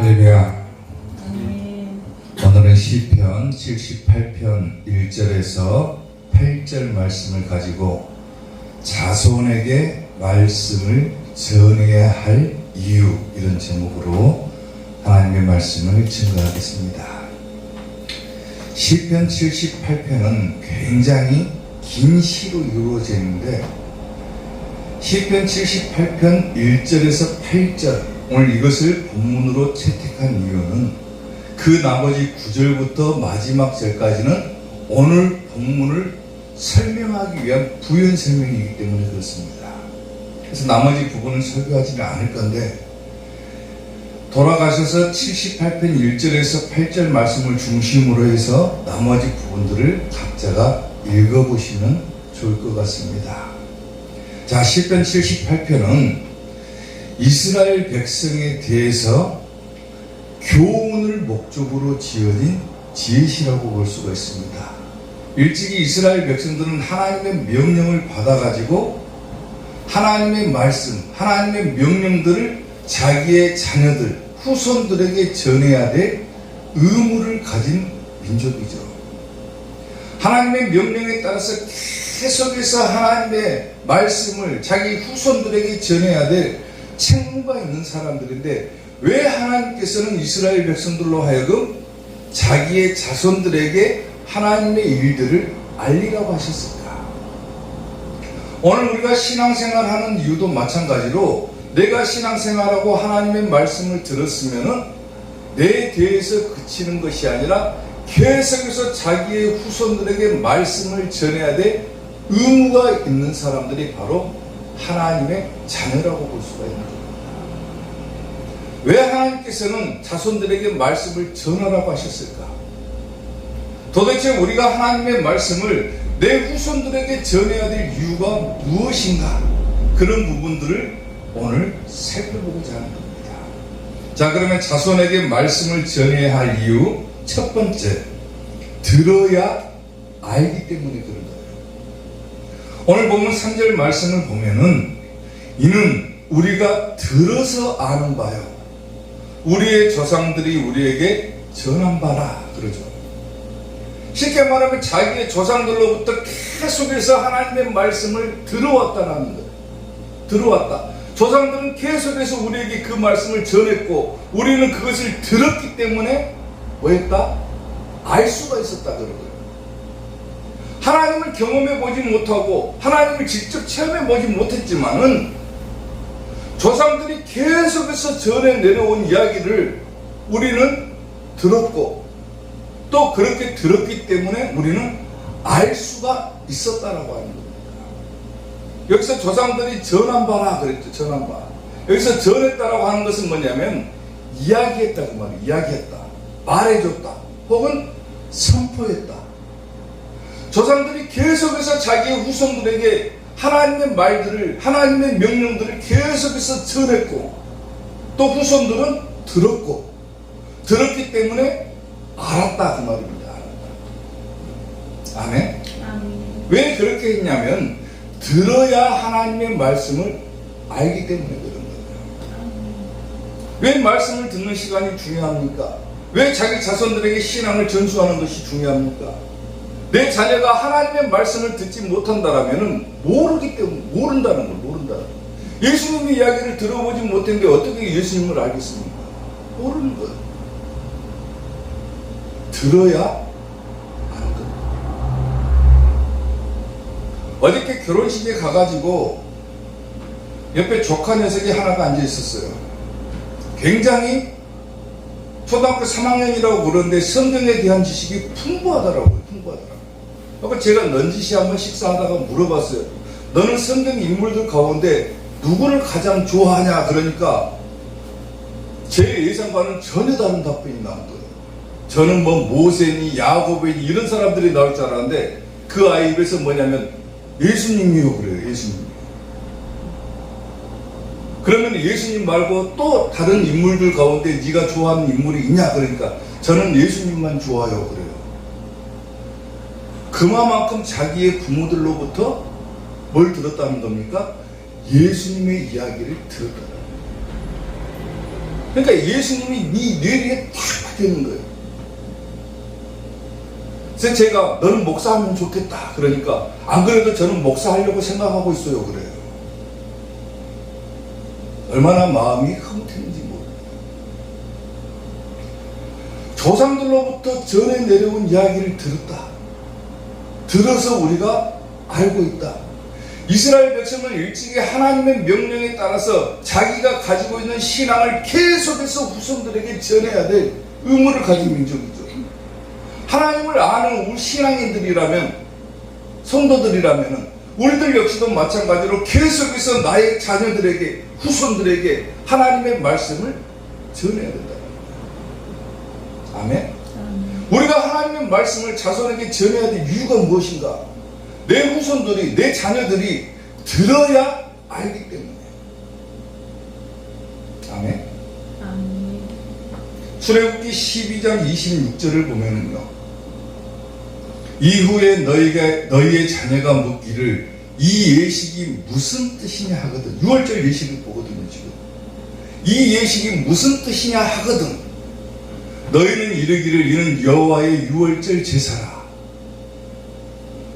할렐루야. 오늘은 시편 78편 1절에서 8절 말씀을 가지고 자손에게 말씀을 전해야 할 이유, 이런 제목으로 하나님의 말씀을 증거하겠습니다. 시편 78편은 굉장히 긴 시로 이루어져 있는데 시편 78편 1절에서 8절, 오늘 이것을 본문으로 채택한 이유는 그 나머지 9절부터 마지막 절까지는 오늘 본문을 설명하기 위한 부연 설명이기 때문에 그렇습니다. 그래서 나머지 부분은 설교하지는 않을 건데, 돌아가셔서 78편 1절에서 8절 말씀을 중심으로 해서 나머지 부분들을 각자가 읽어보시면 좋을 것 같습니다. 자, 시편 78편은 이스라엘 백성에 대해서 교훈을 목적으로 지어진 지혜시라고 볼 수가 있습니다. 일찍이 이스라엘 백성들은 하나님의 명령을 받아가지고 하나님의 말씀, 하나님의 명령들을 자기의 자녀들, 후손들에게 전해야 될 의무를 가진 민족이죠. 하나님의 명령에 따라서 계속해서 하나님의 말씀을 자기 후손들에게 전해야 될 책무가 있는 사람들인데, 왜 하나님께서는 이스라엘 백성들로 하여금 자기의 자손들에게 하나님의 일들을 알리라고 하셨을까? 오늘 우리가 신앙생활하는 이유도 마찬가지로 내가 신앙생활하고 하나님의 말씀을 들었으면은 내 대해서 그치는 것이 아니라 계속해서 자기의 후손들에게 말씀을 전해야 될 의무가 있는 사람들이 바로 하나님의 자녀라고 볼 수가 있는 겁니다. 왜 하나님께서는 자손들에게 말씀을 전하라고 하셨을까? 도대체 우리가 하나님의 말씀을 내 후손들에게 전해야 될 이유가 무엇인가? 그런 부분들을 오늘 살펴보고자 하는 겁니다. 자, 그러면 자손에게 말씀을 전해야 할 이유, 첫 번째, 들어야 알기 때문에 그런 거예요. 오늘 보면 3절 말씀을 보면은 이는 우리가 들어서 아는 바요, 우리의 조상들이 우리에게 전한 바라 그러죠. 쉽게 말하면 자기의 조상들로부터 계속해서 하나님의 말씀을 들어왔다라는 거예요. 들어왔다. 조상들은 계속해서 우리에게 그 말씀을 전했고 우리는 그것을 들었기 때문에 뭐했다? 알 수가 있었다 그런 거예요. 하나님을 경험해 보지 못하고 하나님을 직접 체험해 보지 못했지만은 조상들이 계속해서 전해 내려온 이야기를 우리는 들었고 또 그렇게 들었기 때문에 우리는 알 수가 있었다라고 하는 겁니다. 여기서 조상들이 전한 바라 그랬죠. 전한 바. 여기서 전했다라고 하는 것은 뭐냐면 이야기했다 그 말이에요. 이야기했다, 말해줬다, 혹은 선포했다. 조상들이 계속해서 자기의 후손들에게 하나님의 말들을, 하나님의 명령들을 계속해서 전했고 또 후손들은 들었고 들었기 때문에 알았다 그 말입니다. 알았다. 아멘? 아멘. 왜 그렇게 했냐면 들어야 하나님의 말씀을 알기 때문에 그런 거예요. 왜 말씀을 듣는 시간이 중요합니까? 왜 자기 자손들에게 신앙을 전수하는 것이 중요합니까? 내 자녀가 하나님의 말씀을 듣지 못한다라면 모르기 때문에, 모른다는 걸, 모른다는 걸. 예수님의 이야기를 들어보지 못했는데 어떻게 예수님을 알겠습니까? 모르는 거예요. 들어야 아는 겁니다. 어저께 결혼식에 가가지고 옆에 조카 녀석이 하나가 앉아 있었어요. 굉장히 초등학교 3학년이라고 그러는데 성경에 대한 지식이 풍부하더라고요. 풍부하더라고요. 그러니까 제가 넌지시 한번 식사하다가 물어봤어요. 너는 성경 인물들 가운데 누구를 가장 좋아하냐? 그러니까 제 예상과는 전혀 다른 답변이 나온 거예요. 저는 뭐 모세니 야고보니 이런 사람들이 나올 줄 알았는데 그 아이 입에서 뭐냐면 예수님이요 그래요. 예수님. 그러면 예수님 말고 또 다른 인물들 가운데 네가 좋아하는 인물이 있냐? 그러니까 저는 예수님만 좋아요 그래요. 그만큼 자기의 부모들로부터 뭘 들었다는 겁니까? 예수님의 이야기를 들었다. 그러니까 예수님이 네 뇌리에 딱 박혀있는 거예요. 그래서 제가 너는 목사하면 좋겠다 그러니까 안 그래도 저는 목사하려고 생각하고 있어요. 그래요. 얼마나 마음이 흐뭇했는지 모릅니다. 조상들로부터 전해 내려온 이야기를 들어서 우리가 알고 있다. 이스라엘 백성은 일찍이 하나님의 명령에 따라서 자기가 가지고 있는 신앙을 계속해서 후손들에게 전해야 될 의무를 가진 민족이죠. 하나님을 아는 우리 신앙인들이라면, 성도들이라면 우리들 역시도 마찬가지로 계속해서 나의 자녀들에게, 후손들에게 하나님의 말씀을 전해야 된다. 아멘? 우리가 하나님의 말씀을 자손에게 전해야 될 이유가 무엇인가? 내 후손들이, 내 자녀들이 들어야 알기 때문에. 아멘? 출애굽기 12장 26절을 보면은요, 이후에 너희의 자녀가 묻기를 이 예식이 무슨 뜻이냐 하거든. 6월절 예식을 보거든요. 지금 이 예식이 무슨 뜻이냐 하거든. 너희는 이르기를 이는 여호와의 6월절 제사라.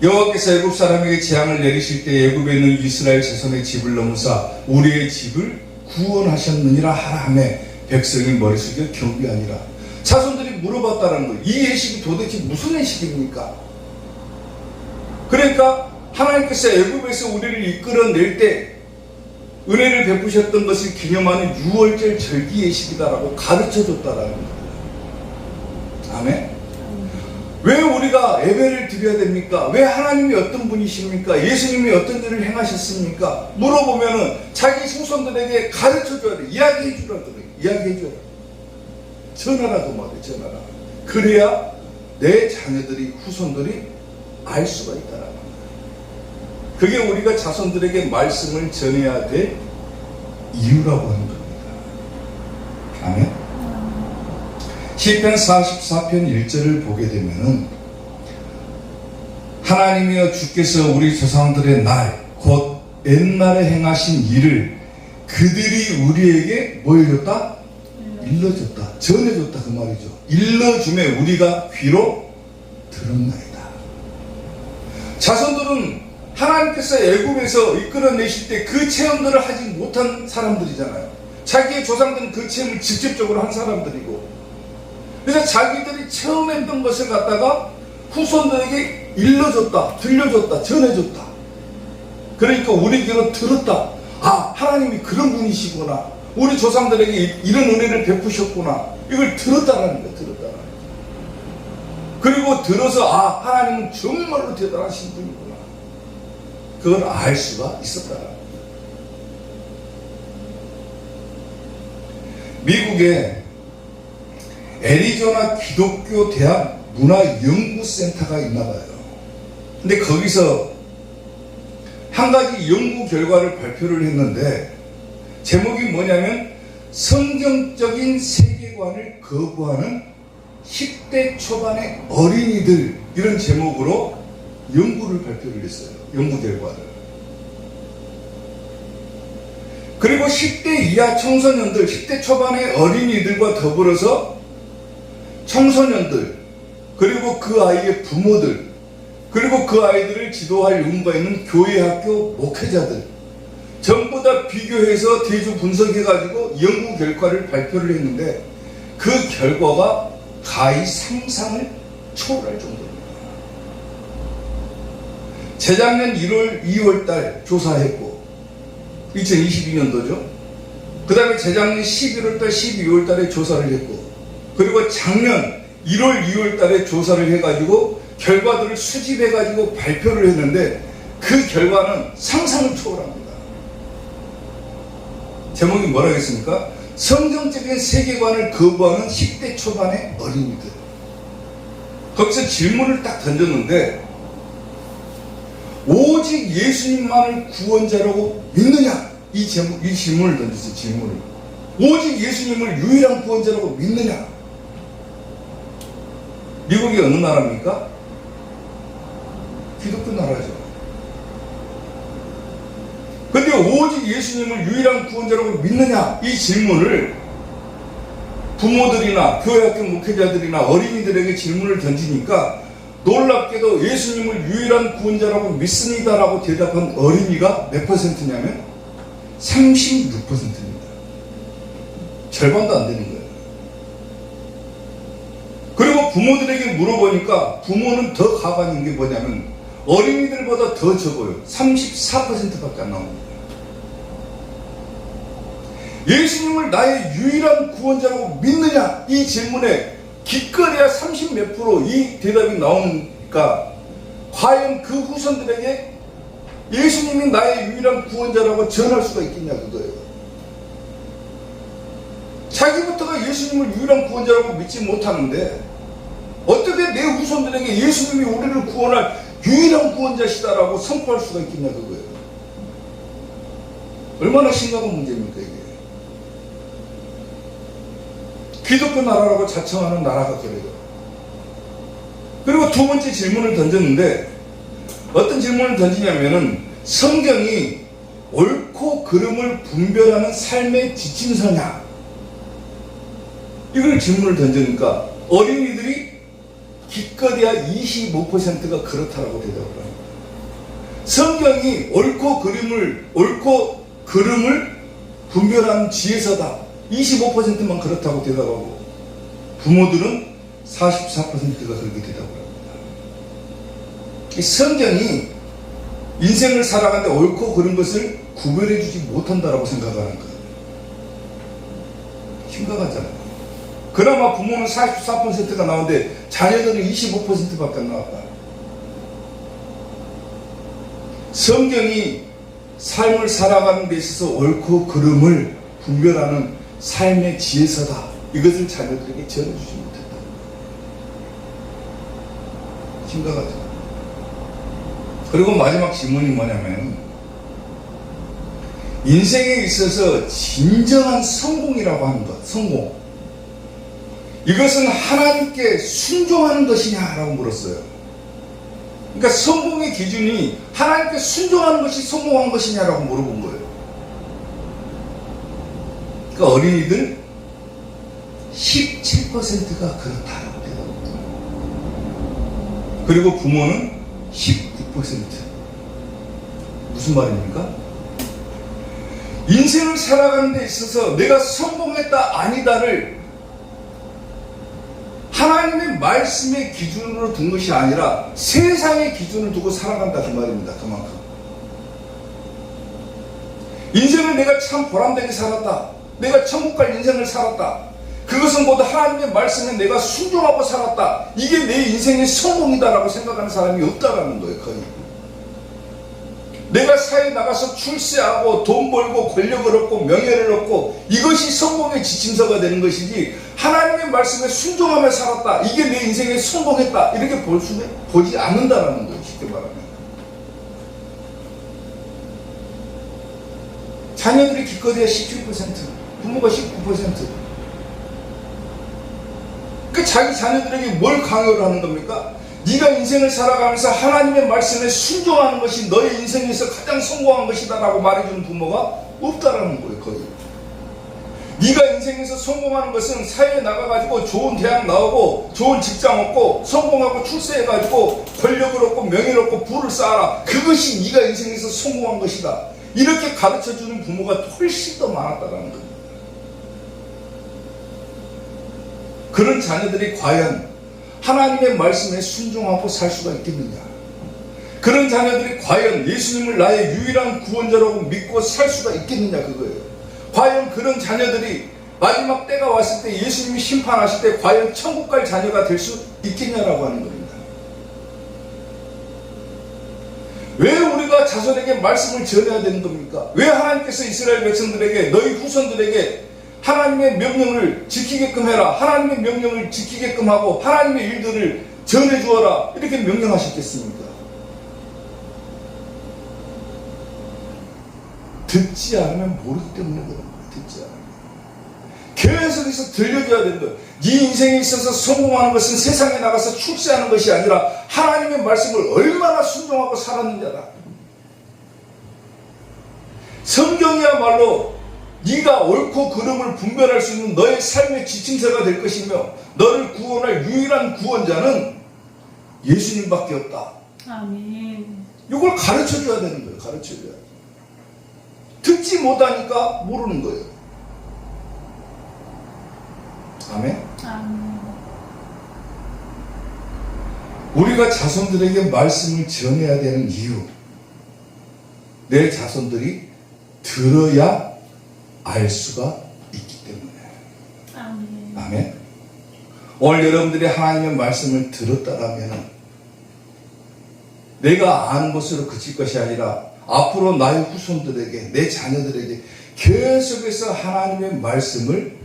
여호와께서 애굽 사람에게 재앙을 내리실 때 애굽에 있는 이스라엘 자손의 집을 넘으사 우리의 집을 구원하셨느니라 하라하며 백성이 머리 숙여 경배하니라. 자손들이 물어봤다는 거예요. 이 예식이 도대체 무슨 예식입니까? 그러니까 하나님께서 애굽에서 우리를 이끌어낼 때 은혜를 베푸셨던 것을 기념하는 6월절 절기 예식이다라고 가르쳐줬다라는 거예요. 아멘? 왜 우리가 예배를 드려야 됩니까? 왜 하나님이 어떤 분이십니까? 예수님이 어떤 일을 행하셨습니까? 물어보면은 자기 후손들에게 가르쳐줘야 돼. 이야기해주라 그래. 이야기해줘라. 전하라 그 말이에요. 전하라. 그래야 내 자녀들이, 후손들이 알 수가 있다라는 거예요. 그게 우리가 자손들에게 말씀을 전해야 될 이유라고 하는 겁니다. 아멘? 시편 44편 1절을 보게 되면은 하나님이여 주께서 우리 조상들의 날, 곧 옛날에 행하신 일을 그들이 우리에게 뭐 해줬다? 일러줬다. 전해줬다 그 말이죠. 일러주매 우리가 귀로 들었나이다. 자손들은 하나님께서 애굽에서 이끌어내실 때 그 체험들을 하지 못한 사람들이잖아요. 자기의 조상들은 그 체험을 직접적으로 한 사람들이고, 그래서 자기들이 체험했던 것을 갖다가 후손들에게 일러줬다, 들려줬다, 전해줬다. 그러니까 우리 귀로 들었다. 아, 하나님이 그런 분이시구나. 우리 조상들에게 이런 은혜를 베푸셨구나. 이걸 들었다라는 거예요. 들었다라는 거예요. 그리고 들어서 아, 하나님은 정말로 대단하신 분이구나. 그걸 알 수가 있었다라는 거예요. 미국에 애리조나 기독교 대학 문화연구센터가 있나봐요. 근데 거기서 한 가지 연구 결과를 발표를 했는데 제목이 뭐냐면 성경적인 세계관을 거부하는 10대 초반의 어린이들, 이런 제목으로 연구를 발표를 했어요. 연구 결과를. 그리고 10대 이하 청소년들, 10대 초반의 어린이들과 더불어서 청소년들, 그리고 그 아이의 부모들, 그리고 그 아이들을 지도할 의무가 있는 교회 학교 목회자들 전부 다 비교해서 대조 분석해가지고 연구 결과를 발표를 했는데 그 결과가 가히 상상을 초월할 정도입니다. 재작년 1월, 2월달 조사했고 2022년도죠. 그 다음에 재작년 11월달, 12월달에 조사를 했고, 그리고 작년 1월, 2월달에 조사를 해가지고 결과들을 수집해가지고 발표를 했는데 그 결과는 상상을 초월합니다. 제목이 뭐라고 했습니까? 성경적인 세계관을 거부하는 10대 초반의 어린이들. 거기서 질문을 딱 던졌는데 오직 예수님만을 구원자라고 믿느냐? 이 질문을 던졌어요. 질문을. 오직 예수님을 유일한 구원자라고 믿느냐? 미국이 어느 나라입니까? 기독교 나라죠. 근데 오직 예수님을 유일한 구원자라고 믿느냐? 이 질문을 부모들이나 교회학교 목회자들이나 어린이들에게 질문을 던지니까 놀랍게도 예수님을 유일한 구원자라고 믿습니다라고 대답한 어린이가 몇 퍼센트냐면 36%입니다. 절반도 안 되는 거예요. 그리고 부모들에게 물어보니까 부모는 더 가관인 게 뭐냐면 어린이들보다 더 적어요. 34%밖에 안 나옵니다. 예수님을 나의 유일한 구원자라고 믿느냐? 이 질문에 기껏해야 30 몇 프로 이 대답이 나오니까 과연 그 후손들에게 예수님이 나의 유일한 구원자라고 전할 수가 있겠냐 그거예요. 자기부터가 예수님을 유일한 구원자라고 믿지 못하는데 어떻게 내 후손들에게 예수님이 우리를 구원할 유일한 구원자시다라고 선포할 수가 있겠냐 그거예요. 얼마나 심각한 문제입니까 이게. 기독교 나라라고 자청하는 나라가 그래요. 그리고 두 번째 질문을 던졌는데 어떤 질문을 던지냐면은 성경이 옳고 그름을 분별하는 삶의 지침서냐 이걸 질문을 던지니까 어린이들이 기껏해야 25%가 그렇다라고 대답을 합니다. 성경이 옳고 그름을 분별하는 지혜서다. 25%만 그렇다고 대답하고 부모들은 44%가 그렇게 대답을 합니다. 이 성경이 인생을 살아가는데 옳고 그른 것을 구별해 주지 못한다라고 생각하는 거예요. 심각하잖아요. 그나마 부모는 44%가 나오는데 자녀들은 25%밖에 안 나왔다. 성경이 삶을 살아가는 데 있어서 옳고 그름을 분별하는 삶의 지혜서다. 이것을 자녀들에게 전해주지 못했다. 심각하죠. 그리고 마지막 질문이 뭐냐면 인생에 있어서 진정한 성공이라고 하는 것, 성공. 이것은 하나님께 순종하는 것이냐라고 물었어요. 그러니까 성공의 기준이 하나님께 순종하는 것이 성공한 것이냐라고 물어본 거예요. 그러니까 어린이들 17%가 그렇다라고 대답합니다. 그리고 부모는 19%. 무슨 말입니까? 인생을 살아가는 데 있어서 내가 성공했다 아니다를 하나님의 말씀의 기준으로 둔 것이 아니라 세상의 기준을 두고 살아간다 그 말입니다. 그만큼 인생을 내가 참 보람되게 살았다, 내가 천국 갈 인생을 살았다, 그것은 모두 하나님의 말씀에 내가 순종하고 살았다, 이게 내 인생의 성공이다라고 생각하는 사람이 없다라는 거예요. 거의 내가 사회에 나가서 출세하고 돈 벌고 권력을 얻고 명예를 얻고 이것이 성공의 지침서가 되는 것이지 하나님의 말씀에 순종하며 살았다, 이게 내 인생에 성공했다, 이렇게 보지 않는다라는 거예요. 쉽게 말하면 자녀들이 기껏해야 17%, 부모가 19%. 그 자기 자녀들에게 뭘 강요를 하는 겁니까? 네가 인생을 살아가면서 하나님의 말씀에 순종하는 것이 너의 인생에서 가장 성공한 것이다 라고 말해주는 부모가 없다라는 거예요. 거의 네가 인생에서 성공하는 것은 사회에 나가가지고 좋은 대학 나오고 좋은 직장 얻고 성공하고 출세해가지고 권력을 얻고 명예를 얻고 부를 쌓아라, 그것이 네가 인생에서 성공한 것이다, 이렇게 가르쳐주는 부모가 훨씬 더 많았다라는 거예요. 그런 자녀들이 과연 하나님의 말씀에 순종하고 살 수가 있겠느냐? 그런 자녀들이 과연 예수님을 나의 유일한 구원자라고 믿고 살 수가 있겠느냐 그거예요. 과연 그런 자녀들이 마지막 때가 왔을 때 예수님이 심판하실 때 과연 천국 갈 자녀가 될 수 있겠냐라고 하는 겁니다. 왜 우리가 자손에게 말씀을 전해야 되는 겁니까? 왜 하나님께서 이스라엘 백성들에게 너희 후손들에게 하나님의 명령을 지키게끔 해라, 하나님의 명령을 지키게끔 하고 하나님의 일들을 전해주어라, 이렇게 명령하셨겠습니까? 듣지 않으면 모르기 때문에 그런 거예요. 듣지 않으면. 교회 속에서 들려줘야 되는 거예요. 네 인생에 있어서 성공하는 것은 세상에 나가서 출세하는 것이 아니라 하나님의 말씀을 얼마나 순종하고 살았느냐다. 성경이야말로 네가 옳고 그름을 분별할 수 있는 너의 삶의 지침서가 될 것이며 너를 구원할 유일한 구원자는 예수님밖에 없다. 아멘. 이걸 가르쳐줘야 되는 거예요. 가르쳐줘야 돼. 듣지 못하니까 모르는 거예요. 아멘. 아멘. 우리가 자손들에게 말씀을 전해야 되는 이유, 내 자손들이 들어야 알 수가 있기 때문에. 아멘. 아멘. 오늘 여러분들이 하나님의 말씀을 들었다라면 내가 아는 것으로 그칠 것이 아니라 앞으로 나의 후손들에게, 내 자녀들에게 계속해서 하나님의 말씀을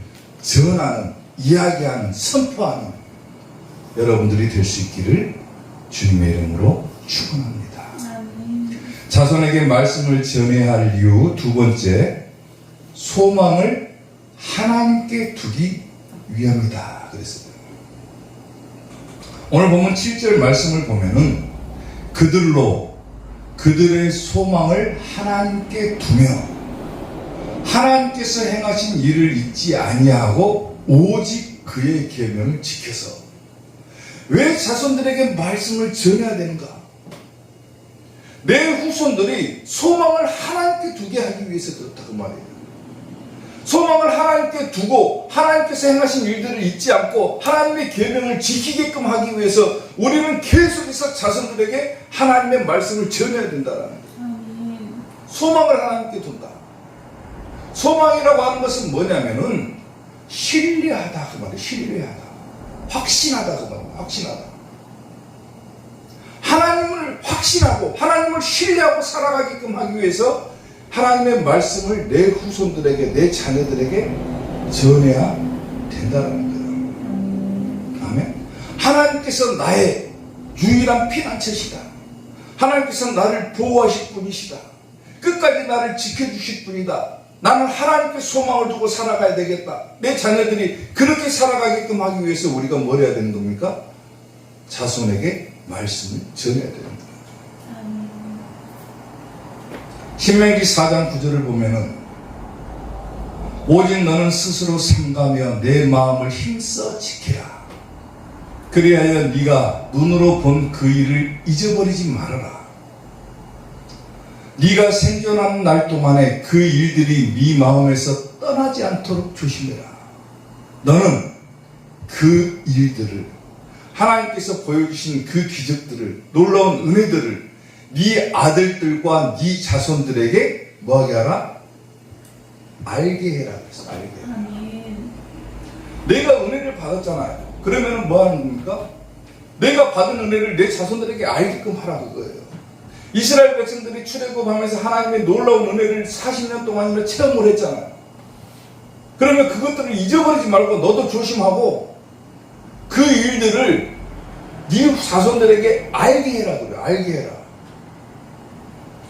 전하는, 이야기하는, 선포하는 여러분들이 될 수 있기를 주님의 이름으로 축원합니다. 아멘. 자손에게 말씀을 전해야 할 이유 두 번째, 소망을 하나님께 두기 위함이다 그랬어요. 오늘 보면 7절 말씀을 보면은 그들로 그들의 소망을 하나님께 두며 하나님께서 행하신 일을 잊지 아니하고 오직 그의 계명을 지켜서. 왜 자손들에게 말씀을 전해야 되는가? 내 후손들이 소망을 하나님께 두게 하기 위해서 그렇다고 말이에요. 소망을 하나님께 두고 하나님께서 행하신 일들을 잊지 않고 하나님의 계명을 지키게끔 하기 위해서 우리는 계속해서 자손들에게 하나님의 말씀을 전해야 된다는 거예요. 소망을 하나님께 둔다. 소망이라고 하는 것은 뭐냐면은 신뢰하다 그 말이에요. 신뢰하다. 확신하다 그 말이에요. 확신하다. 하나님을 확신하고 하나님을 신뢰하고 살아가게끔 하기 위해서 하나님의 말씀을 내 후손들에게, 내 자녀들에게 전해야 된다는 거예요. 아멘. 하나님께서 나의 유일한 피난처시다. 하나님께서 나를 보호하실 분이시다. 끝까지 나를 지켜주실 분이다. 나는 하나님께 소망을 두고 살아가야 되겠다. 내 자녀들이 그렇게 살아가게끔 하기 위해서 우리가 뭘 해야 되는 겁니까? 자손에게 말씀을 전해야 되는 거예요. 신명기 4장 9절을 보면은 오직 너는 스스로 삼가며 내 마음을 힘써 지키라. 그리하여 네가 눈으로 본 그 일을 잊어버리지 말아라. 네가 생존하는 날 동안에 그 일들이 네 마음에서 떠나지 않도록 조심해라. 너는 그 일들을, 하나님께서 보여주신 그 기적들을, 놀라운 은혜들을 네 아들들과 네 자손들에게 뭐하게 하라? 알게 해라. 그래서 알게 해라. 아멘. 내가 은혜를 받았잖아요. 그러면은 뭐 하는 겁니까? 내가 받은 은혜를 내 자손들에게 알게끔 하라 그거예요. 이스라엘 백성들이 출애굽하면서 하나님의 놀라운 은혜를 40년 동안이나 체험을 했잖아요. 그러면 그것들을 잊어버리지 말고 너도 조심하고 그 일들을 네 자손들에게 알게 해라 그래요. 알게 해라.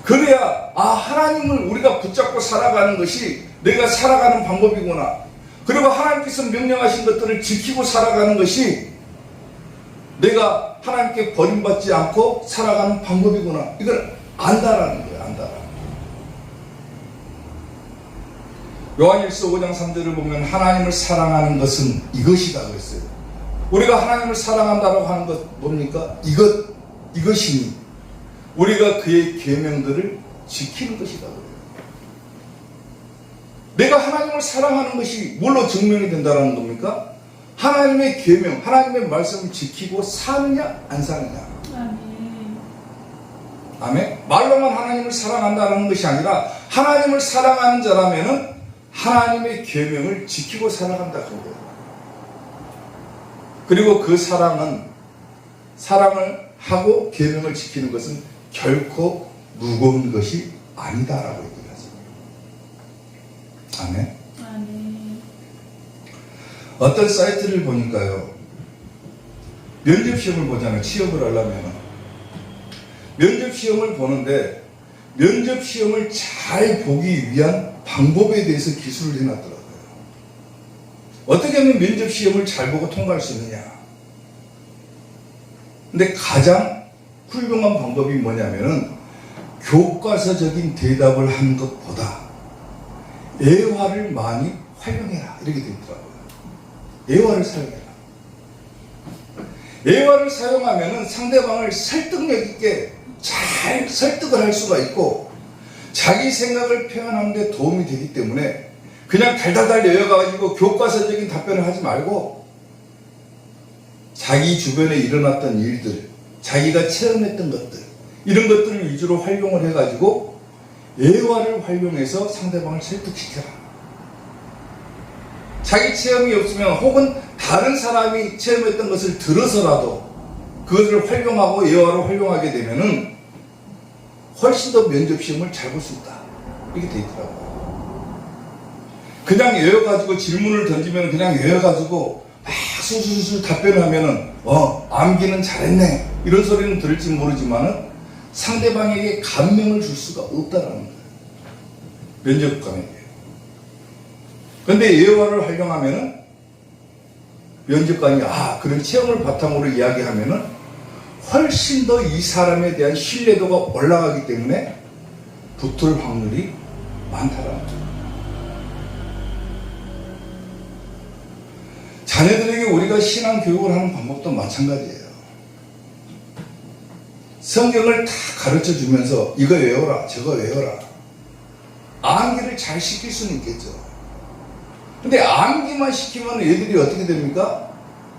그래야 하나님을 우리가 붙잡고 살아가는 것이 내가 살아가는 방법이구나. 그리고 하나님께서 명령하신 것들을 지키고 살아가는 것이 내가 하나님께 버림받지 않고 살아가는 방법이구나. 이걸 안다라는 거예요. 안다라. 요한일서 5장 3절을 보면 하나님을 사랑하는 것은 이것이다 그랬어요. 우리가 하나님을 사랑한다고 하는 것 뭡니까? 이것이니 우리가 그의 계명들을 지키는 것이다 그래요. 내가 하나님을 사랑하는 것이 뭘로 증명이 된다는 겁니까? 하나님의 계명, 하나님의 말씀을 지키고 사느냐 안 사느냐. 아멘. 아멘. 말로만 하나님을 사랑한다는 것이 아니라 하나님을 사랑하는 자라면은 하나님의 계명을 지키고 살아간다 그런 거예요. 그리고 그 사랑을 하고 계명을 지키는 것은 결코 무거운 것이 아니다라고 얘기하죠. 아멘. 아멘. 어떤 사이트를 보니까요, 면접시험을 보잖아요. 취업을 하려면 면접시험을 보는데 면접시험을 잘 보기 위한 방법에 대해서 기술을 해놨더라고요. 어떻게 하면 면접시험을 잘 보고 통과할 수 있느냐. 근데 가장 훌륭한 방법이 뭐냐면은 교과서적인 대답을 하는 것보다 애화를 많이 활용해라 이렇게 되어 있더라고요. 애화를 사용해라. 애화를 사용하면 상대방을 설득력 있게 잘 설득을 할 수가 있고 자기 생각을 표현하는 데 도움이 되기 때문에 그냥 달달달 내려가지고 교과서적인 답변을 하지 말고 자기 주변에 일어났던 일들, 자기가 체험했던 것들, 이런 것들을 위주로 활용을 해가지고 애화를 활용해서 상대방을 설득시켜라. 자기 체험이 없으면 혹은 다른 사람이 체험했던 것을 들어서라도 그것을 활용하고 애화로 활용하게 되면은 훨씬 더 면접 시험을 잘 볼 수 있다. 이렇게 돼 있더라고요. 그냥 외워가지고 질문을 던지면 그냥 외워가지고 막 술술술 답변을 하면은 암기는 잘했네 이런 소리는 들을지 모르지만은 상대방에게 감명을 줄 수가 없다라는 거예요. 면접관에게. 근데 예화를 활용하면은 면접관이 그런 체험을 바탕으로 이야기하면은 훨씬 더 이 사람에 대한 신뢰도가 올라가기 때문에 붙을 확률이 많다라는 거죠. 자녀들에게 우리가 신앙 교육을 하는 방법도 마찬가지예요. 성경을 다 가르쳐 주면서 이거 외워라 저거 외워라 암기를 잘 시킬 수는 있겠죠. 근데 암기만 시키면 애들이 어떻게 됩니까?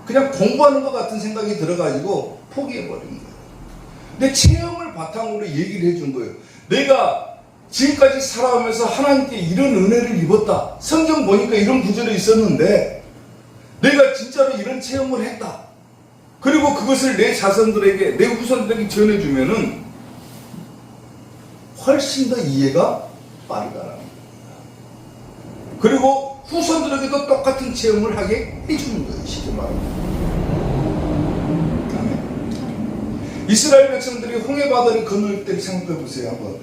그냥 공부하는 것 같은 생각이 들어가지고 포기해버리는 거예요. 근데 체험을 바탕으로 얘기를 해준 거예요. 내가 지금까지 살아오면서 하나님께 이런 은혜를 입었다. 성경 보니까 이런 구절이 있었는데 내가 진짜로 이런 체험을 했다. 그리고 그것을 내 자손들에게, 내 후손들에게 전해주면은 훨씬 더 이해가 빠르다라는 겁니다. 그리고 후손들에게도 똑같은 체험을 하게 해주는 거예요. 쉽게 말하면. 이스라엘 백성들이 홍해바다를 건널 때를 생각해 보세요. 한번.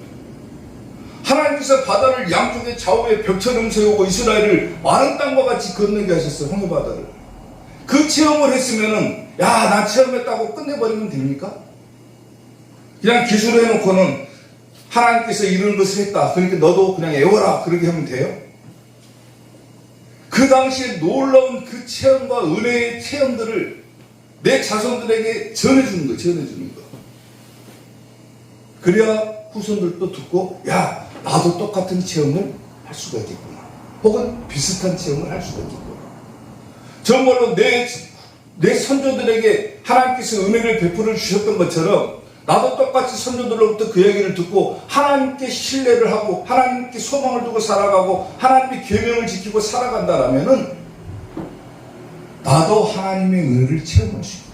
하나님께서 바다를 양쪽에 좌우에 벽처럼 세우고 이스라엘을 많은 땅과 같이 건너게 하셨어요. 홍해바다를. 그 체험을 했으면은 나 체험했다고 끝내버리면 됩니까? 그냥 기술을 해놓고는 하나님께서 이런 것을 했다. 그러니까 너도 그냥 애워라. 그렇게 하면 돼요? 그 당시에 놀라운 그 체험과 은혜의 체험들을 내 자손들에게 전해주는 거, 전해주는 거. 그래야 후손들도 듣고, 나도 똑같은 체험을 할 수가 있겠구나. 혹은 비슷한 체험을 할 수가 있겠구나. 정말로 내 선조들에게 하나님께서 은혜를 베풀어 주셨던 것처럼 나도 똑같이 선조들로부터 그 얘기를 듣고 하나님께 신뢰를 하고 하나님께 소망을 두고 살아가고 하나님의 계명을 지키고 살아간다라면은 나도 하나님의 은혜를 체험할 수 있다.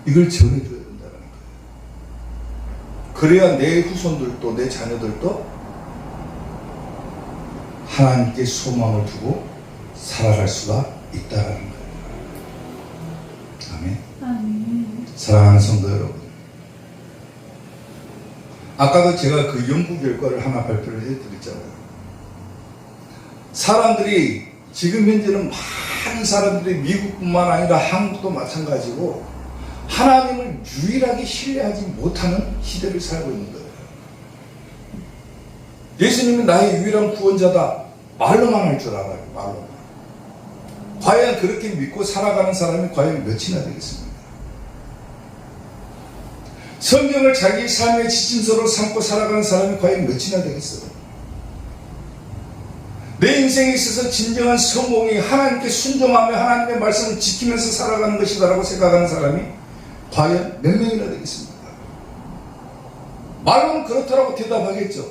이걸 전해줘야 된다는 거예요. 그래야 내 후손들도 내 자녀들도 하나님께 소망을 두고 살아갈 수가 있다는 거예요. 아멘. 아멘. 사랑하는 성도 여러분, 아까도 제가 그 연구 결과를 하나 발표를 해드렸잖아요. 사람들이 지금 현재는 많은 사람들이 미국뿐만 아니라 한국도 마찬가지고 하나님을 유일하게 신뢰하지 못하는 시대를 살고 있는 거예요. 예수님이 나의 유일한 구원자다. 말로만 할 줄 알아요. 말로만. 과연 그렇게 믿고 살아가는 사람이 과연 몇이나 되겠습니까? 성경을 자기 삶의 지침서로 삼고 살아가는 사람이 과연 몇이나 되겠어요? 내 인생에 있어서 진정한 성공이 하나님께 순종하며 하나님의 말씀을 지키면서 살아가는 것이다라고 생각하는 사람이 과연 몇 명이나 되겠습니까? 말로는 그렇다라고 대답하겠죠.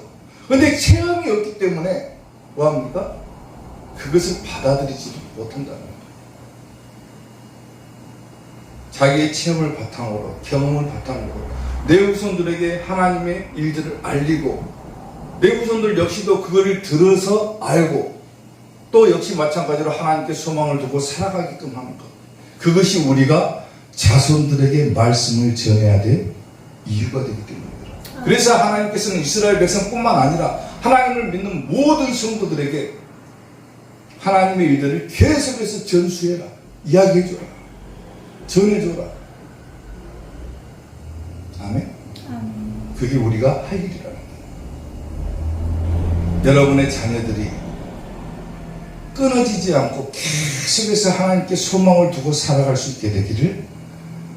근데 체험이 없기 때문에 뭐합니까? 그것을 받아들이지 못한다는 거예요. 자기의 체험을 바탕으로, 경험을 바탕으로 내 후손들에게 하나님의 일들을 알리고 내 후손들 역시도 그거를 들어서 알고 또 역시 마찬가지로 하나님께 소망을 두고 살아가게끔 하는 것. 그것이 우리가 자손들에게 말씀을 전해야 될 이유가 되기 때문입니다. 그래서 하나님께서는 이스라엘 백성뿐만 아니라 하나님을 믿는 모든 성도들에게 하나님의 일들을 계속해서 전수해라. 이야기해줘라. 전해줘라. 아멘. 아멘. 그게 우리가 할 일이라는 거예요. 여러분의 자녀들이 끊어지지 않고 계속해서 하나님께 소망을 두고 살아갈 수 있게 되기를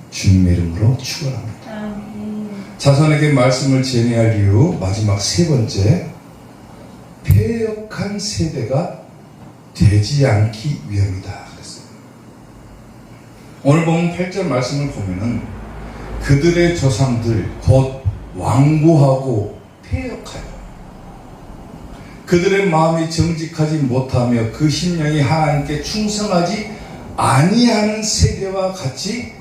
주님의 이름으로 축원합니다. 아멘. 자손에게 말씀을 전해할 이유 마지막 세 번째, 패역한 세대가 되지 않기 위함이다 그랬어요. 오늘 보면 8절 말씀을 보면은 그들의 조상들 곧 완고하고 패역하여 그들의 마음이 정직하지 못하며 그 심령이 하나님께 충성하지 아니하는 세대와 같이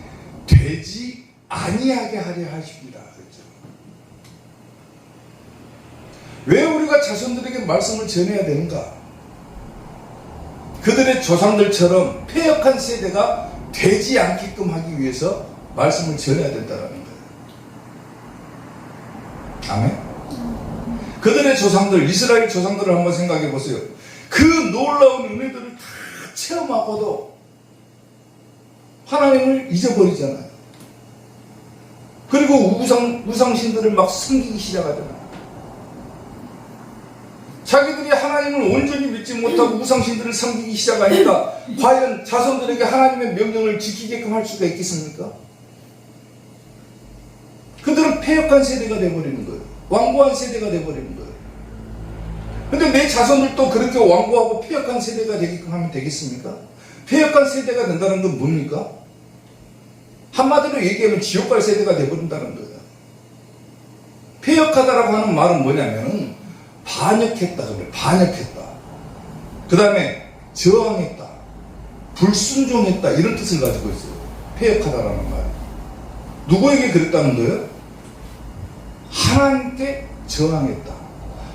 되지 아니하게 하려 하십니다. 그렇죠? 왜 우리가 자손들에게 말씀을 전해야 되는가? 그들의 조상들처럼 패역한 세대가 되지 않게끔 하기 위해서 말씀을 전해야 된다는 거예요. 아멘? 그들의 조상들, 이스라엘 조상들을 한번 생각해 보세요. 그 놀라운 은혜들을 다 체험하고도 하나님을 잊어버리잖아요. 그리고 우상신들을 막 섬기기 시작하잖아요. 자기들이 하나님을 온전히 믿지 못하고 우상신들을 섬기기 시작하니까 과연 자손들에게 하나님의 명령을 지키게끔 할 수가 있겠습니까? 그들은 패역한 세대가 되어버리는 거예요. 완고한 세대가 되어버리는 거예요. 근데 내 자손들도 그렇게 완고하고 패역한 세대가 되게끔 하면 되겠습니까? 패역한 세대가 된다는 건 뭡니까? 한마디로 얘기하면 지옥 갈 세대가 되어버린다는 거예요. 패역하다라고 하는 말은 뭐냐면은 반역했다 그래요. 반역했다. 그 다음에 저항했다, 불순종했다, 이런 뜻을 가지고 있어요. 패역하다라는 말. 누구에게 그랬다는 거예요? 하나님께 저항했다,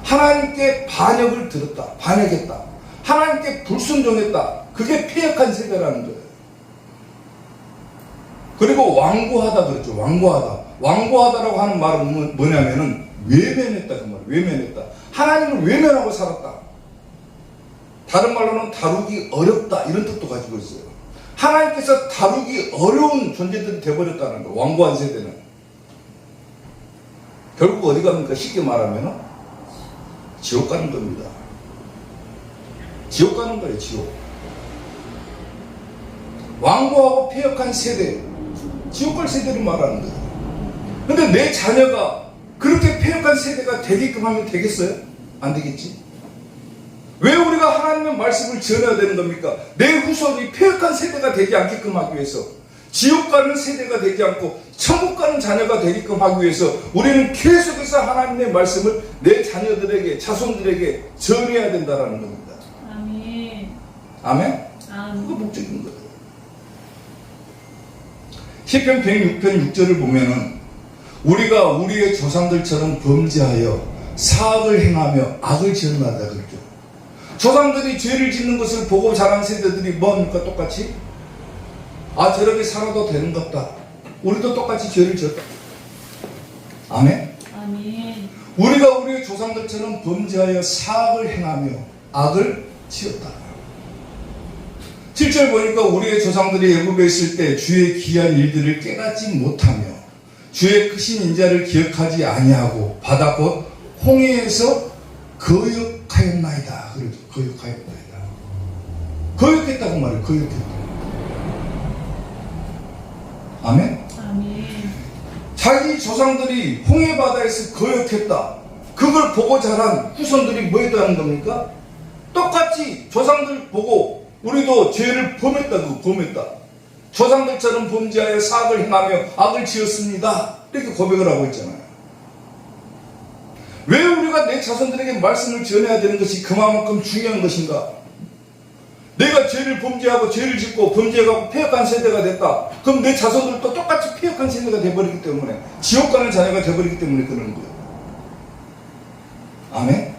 하나님께 반역을 들었다, 반역했다, 하나님께 불순종했다. 그게 패역한 세대라는 거예요. 그리고 완고하다 그랬죠. 완고하다라고 하는 말은 뭐냐면은 외면했다 그 말이에요. 외면했다. 하나님을 외면하고 살았다. 다른 말로는 다루기 어렵다, 이런 뜻도 가지고 있어요. 하나님께서 다루기 어려운 존재들이 되어버렸다는 거예요. 완고한 세대는. 결국 어디 갑니까? 쉽게 말하면 지옥 가는 겁니다. 지옥 가는 거예요. 지옥. 완고하고 패역한 세대, 지옥 갈 세대를 말하는 거예요. 근데 내 자녀가 그렇게 패역한 세대가 되게끔 하면 되겠어요? 안 되겠지? 왜 우리가 하나님의 말씀을 전해야 되는 겁니까? 내 후손이 패역한 세대가 되지 않게끔 하기 위해서, 지옥 가는 세대가 되지 않고 천국 가는 자녀가 되게끔 하기 위해서 우리는 계속해서 하나님의 말씀을 내 자녀들에게, 자손들에게 전해야 된다는 겁니다. 아멘. 아멘? 아멘. 그거 목적인 거예요. 시편 106편 6절을 보면은 우리가 우리의 조상들처럼 범죄하여 사악을 행하며 악을 지었나다 그랬죠. 조상들이 죄를 짓는 것을 보고 자란 세대들이 뭡니까? 똑같이 저렇게 살아도 되는갑다. 우리도 똑같이 죄를 지었다. 아멘? 아멘. 우리가 우리의 조상들처럼 범죄하여 사악을 행하며 악을 지었다. 7절 보니까 우리의 조상들이 애굽에 있을 때 주의 귀한 일들을 깨닫지 못하며 주의 크신 인자를 기억하지 아니하고 바다 곧 홍해에서 거역하였나이다. 그러죠. 거역하였나이다. 거역했다고 말해요. 거역했다. 아멘? 아멘. 자기 조상들이 홍해바다에서 거역했다. 그걸 보고 자란 후손들이 뭐 했다는 겁니까? 똑같이 조상들 보고 우리도 죄를 범했다. 범했다. 조상들처럼 범죄하여 사악을 행하며 악을 지었습니다. 이렇게 고백을 하고 있잖아요. 왜 우리가 내 자손들에게 말씀을 전해야 되는 것이 그만큼 중요한 것인가? 내가 죄를 범죄하고 죄를 짓고 범죄하고 패역한 세대가 됐다. 그럼 내 자손들도 똑같이 패역한 세대가 되어버리기 때문에 지옥 가는 자녀가 되어버리기 때문에 그러는 거예요. 아멘?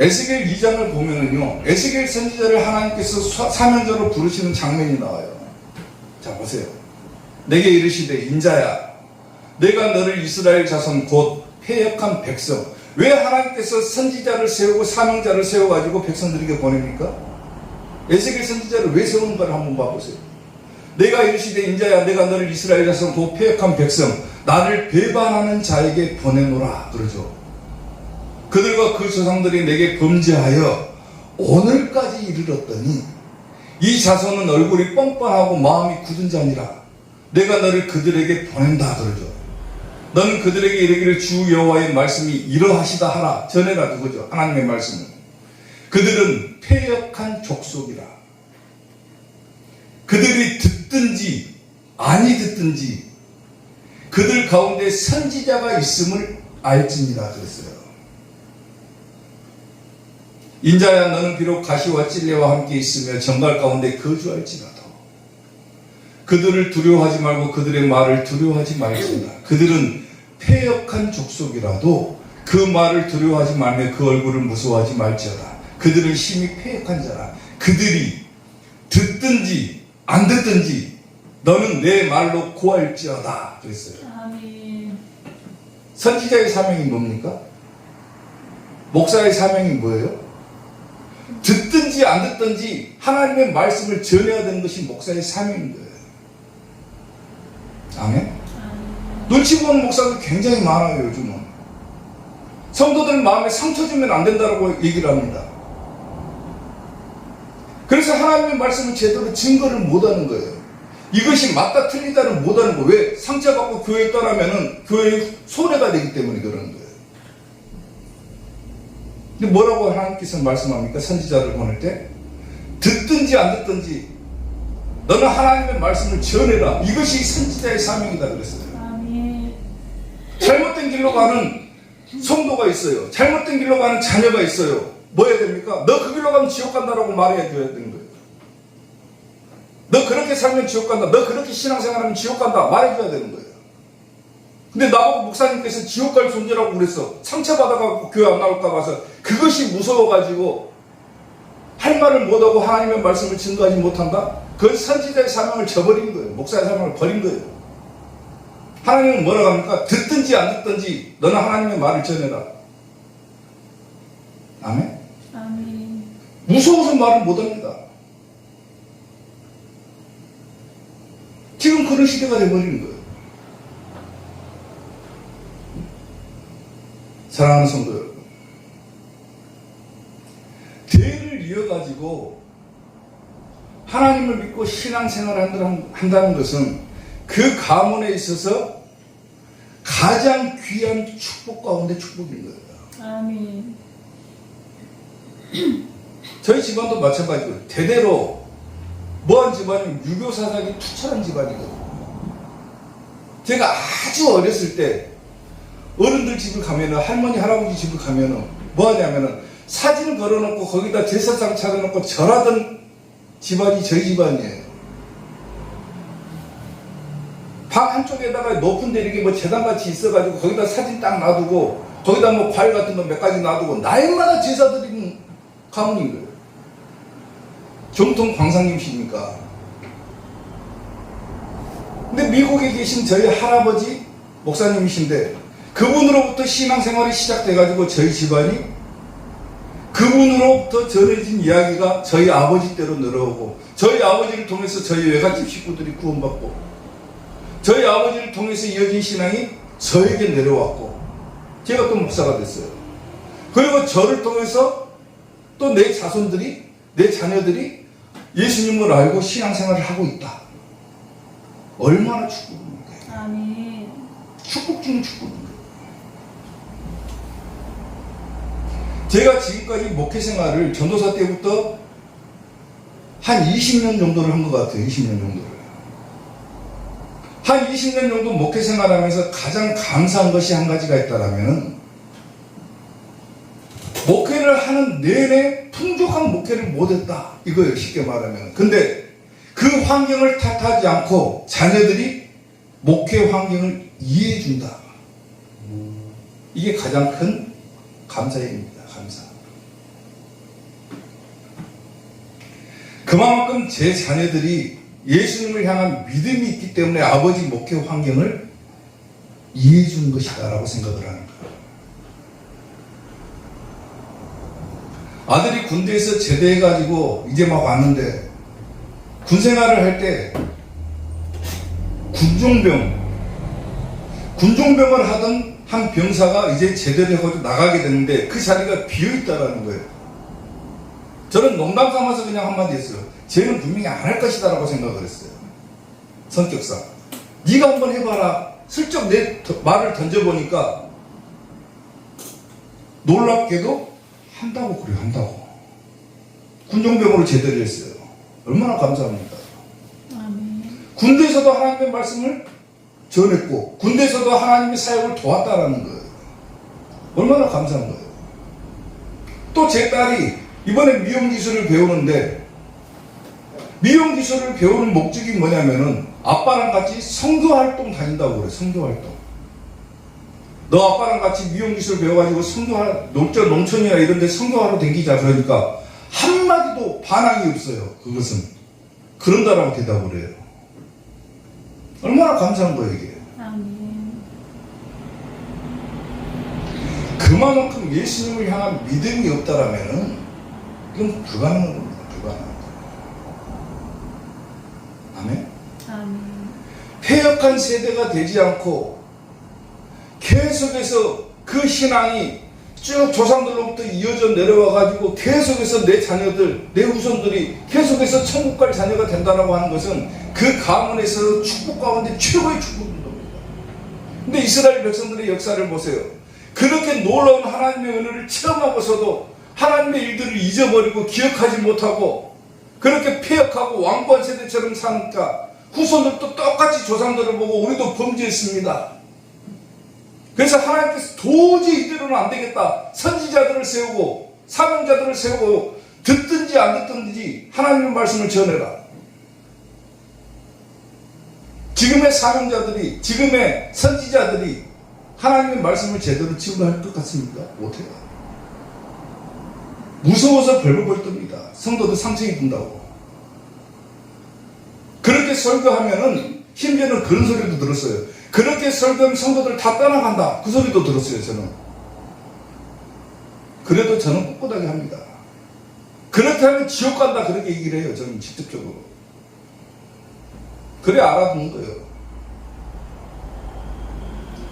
에스겔 2장을 보면은요, 에스겔 선지자를 하나님께서 사명자로 부르시는 장면이 나와요. 자, 보세요. 내게 이르시되 인자야, 내가 너를 이스라엘 자손 곧 패역한 백성. 왜 하나님께서 선지자를 세우고 사명자를 세워가지고 백성들에게 보냅니까? 에스겔 선지자를 왜 세우는가를 한번 봐보세요. 내가 이르시되 인자야, 내가 너를 이스라엘 자손 곧 패역한 백성, 나를 배반하는 자에게 보내노라 그러죠. 그들과 그 조상들이 내게 범죄하여 오늘까지 이르렀더니 이 자손은 얼굴이 뻔뻔하고 마음이 굳은 자니라. 내가 너를 그들에게 보낸다 그러죠. 너는 그들에게 이르기를 주 여호와의 말씀이 이러하시다 하라. 전해라 그거죠. 하나님의 말씀은. 그들은 패역한 족속이라. 그들이 듣든지 아니 듣든지 그들 가운데 선지자가 있음을 알지니라 그랬어요. 인자야 너는 비록 가시와 찔레와 함께 있으며 정갈 가운데 거주할지라도 그들을 두려워하지 말고 그들의 말을 두려워하지 말지어다. 그들은 패역한 족속이라도 그 말을 두려워하지 말며 그 얼굴을 무서워하지 말지어다. 그들은 심히 패역한 자라. 그들이 듣든지 안 듣든지 너는 내 말로 구할지어다 그랬어요. 아멘. 선지자의 사명이 뭡니까? 목사의 사명이 뭐예요? 듣든지 안 듣든지 하나님의 말씀을 전해야 되는 것이 목사의 사명인 거예요. 아멘? 눈치 보는 목사들 굉장히 많아요. 요즘은 성도들 마음에 상처 주면 안 된다고 얘기를 합니다. 그래서 하나님의 말씀을 제대로 증거를 못하는 거예요. 이것이 맞다 틀리다를 못하는 거예요. 왜? 상처받고 교회에 떠나면은 교회에 손해가 되기 때문에 그러는 거예요. 근데 뭐라고 하나님께서 말씀합니까? 선지자를 보낼 때 듣든지 안 듣든지 너는 하나님의 말씀을 전해라. 이것이 선지자의 사명이다 그랬어요. 아멘. 잘못된 길로 가는 성도가 있어요. 잘못된 길로 가는 자녀가 있어요. 뭐 해야 됩니까? 너 그 길로 가면 지옥 간다라고 말해야 되는 거예요. 너 그렇게 살면 지옥 간다. 너 그렇게 신앙생활하면 지옥 간다. 말해줘야 되는 거예요. 근데 나보고 목사님께서 지옥 갈 존재라고 그랬어. 상처받아가지고 교회 안 나올까 봐서 그것이 무서워가지고 할 말을 못하고 하나님의 말씀을 증거하지 못한다? 그건 선지자의 사명을 저버린 거예요. 목사의 사명을 버린 거예요. 하나님은 뭐라고 합니까? 듣든지 안 듣든지 너는 하나님의 말을 전해라. 아멘? 아멘. 무서워서 말을 못합니다. 지금 그런 시대가 돼버리는 거예요. 사랑하는 성도 여러분, 대를 이어가지고 하나님을 믿고 신앙생활을 한다는 것은 그 가문에 있어서 가장 귀한 축복 가운데 축복인 거예요. 아멘. 저희 집안도 마찬가지고요. 대대로 뭐한 집안이 유교 사상이 투철한 집안이거든요. 제가 아주 어렸을 때 어른들 집을 가면은, 할머니 할아버지 집을 가면은 뭐 하냐면은 사진을 걸어놓고 거기다 제사상 차려놓고 절하던 집안이 저희 집안이에요. 방 한쪽에다가 높은 데 이렇게 뭐 재단같이 있어가지고 거기다 사진 딱 놔두고 거기다 뭐 과일 같은 거 몇 가지 놔두고 날마다 제사 드리는 가문인 거예요. 정통 광상님이십니까? 근데 미국에 계신 저희 할아버지 목사님이신데 그분으로부터 신앙생활이 시작돼가지고 저희 집안이 그분으로부터 전해진 이야기가 저희 아버지 때로 늘어오고 저희 아버지를 통해서 저희 외갓집 식구들이 구원받고 저희 아버지를 통해서 이어진 신앙이 저에게 내려왔고 제가 또 목사가 됐어요. 그리고 저를 통해서 또 내 자손들이, 내 자녀들이 예수님을 알고 신앙생활을 하고 있다. 얼마나 축복입니까? 아멘. 축복 중에 축복입니다. 제가 지금까지 목회 생활을 전도사 때부터 한 20년 정도를 한 것 같아요. 20년 정도를. 한 20년 정도 목회 생활하면서 가장 감사한 것이 한 가지가 있다라면 목회를 하는 내내 풍족한 목회를 못했다. 이거예요. 쉽게 말하면. 근데 그 환경을 탓하지 않고 자녀들이 목회 환경을 이해해준다. 이게 가장 큰 감사입니다. 감사. 그만큼 제 자녀들이 예수님을 향한 믿음이 있기 때문에 아버지 목회 환경을 이해해주는 것이다 라고 생각을 하는 거예요. 아들이 군대에서 제대해가지고 이제 막 왔는데 군생활을 할 때 군종병을 하던 한 병사가 이제 제대로 해가지고 나가게 되는데 그 자리가 비어있다라는 거예요. 저는 농담 삼아서 그냥 한마디 했어요. 쟤는 분명히 안 할 것이다 라고 생각을 했어요. 성격상. 네가 한번 해봐라. 슬쩍 내 말을 던져보니까 놀랍게도 한다고 그래요. 한다고. 군종병으로 제대로 했어요. 얼마나 감사합니까. 아멘. 군대에서도 하나님의 말씀을 전했고 군대에서도 하나님의 사역을 도왔다라는 거예요. 얼마나 감사한 거예요. 또 제 딸이 이번에 미용기술을 배우는데 미용기술을 배우는 목적이 뭐냐면은 아빠랑 같이 선교활동 다닌다고 그래요. 선교활동. 너 아빠랑 같이 미용기술 배워가지고 농촌이나 이런 데 선교하러 다니자. 그러니까 한마디도 반항이 없어요. 그것은 그런다라고 대답을 해요. 얼마나 감사한 거예요 이게. 아멘. 그만큼 예수님을 향한 믿음이 없다라면은 이건 불가능한 겁니다. 불가능한 거. 아멘. 아멘. 폐역한 세대가 되지 않고 계속해서 그 신앙이 쭉 조상들로부터 이어져 내려와가지고 계속해서 내 자녀들, 내 후손들이 계속해서 천국 갈 자녀가 된다라고 하는 것은 그 가문에서 축복 가운데 최고의 축복입니다. 근데 이스라엘 백성들의 역사를 보세요. 그렇게 놀라운 하나님의 은혜를 체험하고서도 하나님의 일들을 잊어버리고 기억하지 못하고 그렇게 폐역하고 완고한 세대처럼 사니까 후손들도 똑같이 조상들을 보고 우리도 범죄했습니다. 그래서 하나님께서 도저히 이대로는 안 되겠다. 선지자들을 세우고 사명자들을 세우고 듣든지 안 듣든지 하나님의 말씀을 전해라. 지금의 사명자들이 지금의 선지자들이 하나님의 말씀을 제대로 지구할 것 같습니까? 못해요. 무서워서 벌벌벌 뜹니다. 성도들 상처 입는다고. 그렇게 설교하면은 심지어는 그런 소리도 들었어요. 그렇게 설교하면 성도들 다 떠나간다. 그 소리도 들었어요. 저는. 그래도 저는 꿋꿋하게 합니다. 그렇게 하면 지옥 간다. 그렇게 얘기를 해요. 저는 직접적으로. 그래 알아듣는 거예요.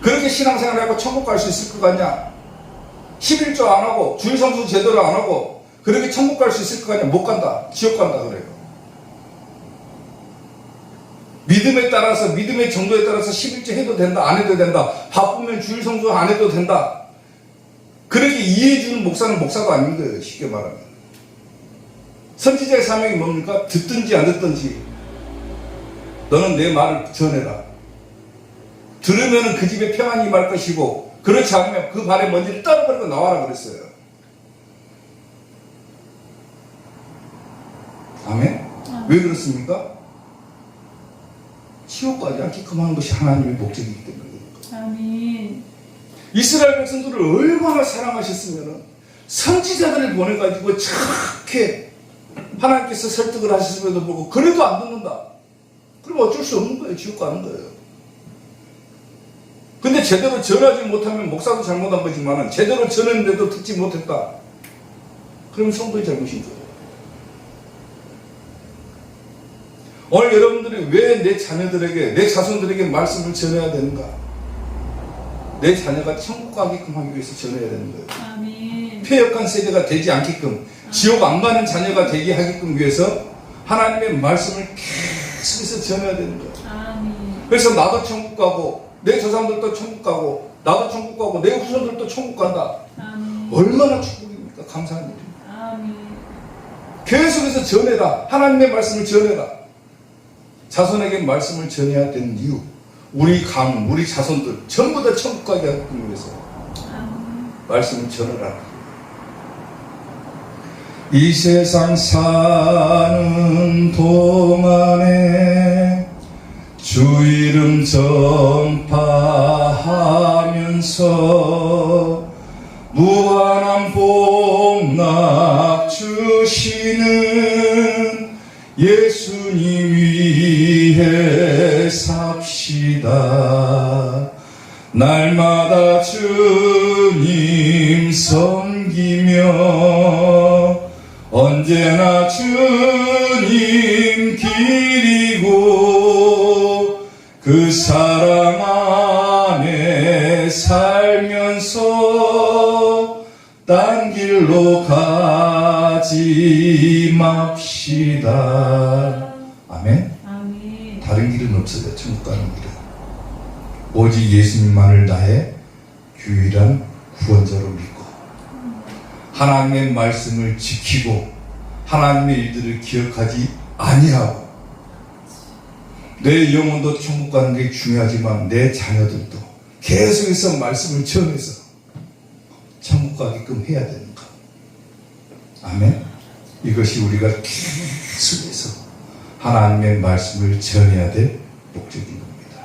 그렇게 신앙생활하고 천국 갈 수 있을 것 같냐? 11조 안 하고 주일 성수 제대로 안 하고 그렇게 천국 갈 수 있을 것 같냐? 못 간다. 지옥 간다 그래요. 믿음에 따라서 믿음의 정도에 따라서 11조 해도 된다. 안 해도 된다. 바쁘면 주일 성수 안 해도 된다. 그렇게 이해해주는 목사는 목사가 아닌 거예요. 쉽게 말하면. 선지자의 사명이 뭡니까? 듣든지 안 듣든지 너는 내 말을 전해라. 들으면 그 집에 평안이 임할 것이고 그렇지 않으면 그 발에 먼지를 떨어버리고 나와라 그랬어요. 아멘? 왜 그렇습니까? 지옥 가지 않게끔 하는 것이 하나님의 목적이기 때문입니다. 아멘. 이스라엘 백성들을 얼마나 사랑하셨으면 선지자들을 보내가지고 착해 하나님께서 설득을 하셨음에도 불구하고 그래도 안 듣는다. 그럼 어쩔 수 없는 거예요. 지옥 가는 거예요. 근데 제대로 전하지 못하면 목사도 잘못한 거지만 제대로 전했는데도 듣지 못했다. 그러면 성도의 잘못인 거예요. 오늘 여러분들이 왜 내 자녀들에게 내 자손들에게 말씀을 전해야 되는가? 내 자녀가 천국 가게끔 하기 위해서 전해야 되는 거예요. 아멘. 폐역한 세대가 되지 않게끔 지옥 안 가는 자녀가 되게 하게끔 위해서 하나님의 말씀을 계속해서 전해야 되는 거예요. 아멘. 그래서 나도 천국 가고 내 조상들도 천국 가고 나도 천국 가고 내 후손들도 천국 간다. 아멘. 얼마나 축복입니까? 감사한 일입니다. 아멘. 계속해서 전해라. 하나님의 말씀을 전해라. 자손에게 말씀을 전해야 되는 이유, 우리 가문, 우리 자손들 전부 다 천국 가게 하기 위해서 말씀을 전하라. 이 세상 사는 동안에 주 이름 전파하면서 무한한 복락 주시는 예수님 위해 삽시다. 날마다 주님 섬기며 언제나 주님 길이고 그 사랑 안에 살 알면서 딴 길로 가지 맙시다. 아멘. 아멘. 다른 길은 없어요. 천국 가는 길은 오직 예수님만을 나의 유일한 구원자로 믿고 하나님의 말씀을 지키고 하나님의 일들을 기억하지 아니하고 내 영혼도 천국 가는 게 중요하지만 내 자녀들도 계속해서 말씀을 전해서 천국 가게끔 해야 되는 것. 아멘. 이것이 우리가 계속해서 하나님의 말씀을 전해야 될 목적인 겁니다.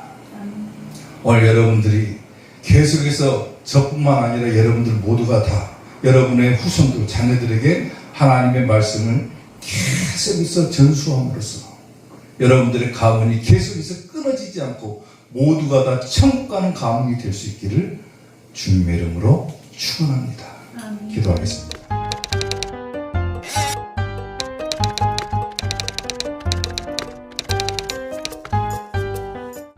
오늘 여러분들이 계속해서 저뿐만 아니라 여러분들 모두가 다 여러분의 후손들, 자녀들에게 하나님의 말씀을 계속해서 전수함으로써 여러분들의 가문이 계속해서 끊어지지 않고 모두가 다 천국 가는 가문이 될 수 있기를 주님의 이름으로 축원합니다. 아멘. 기도하겠습니다.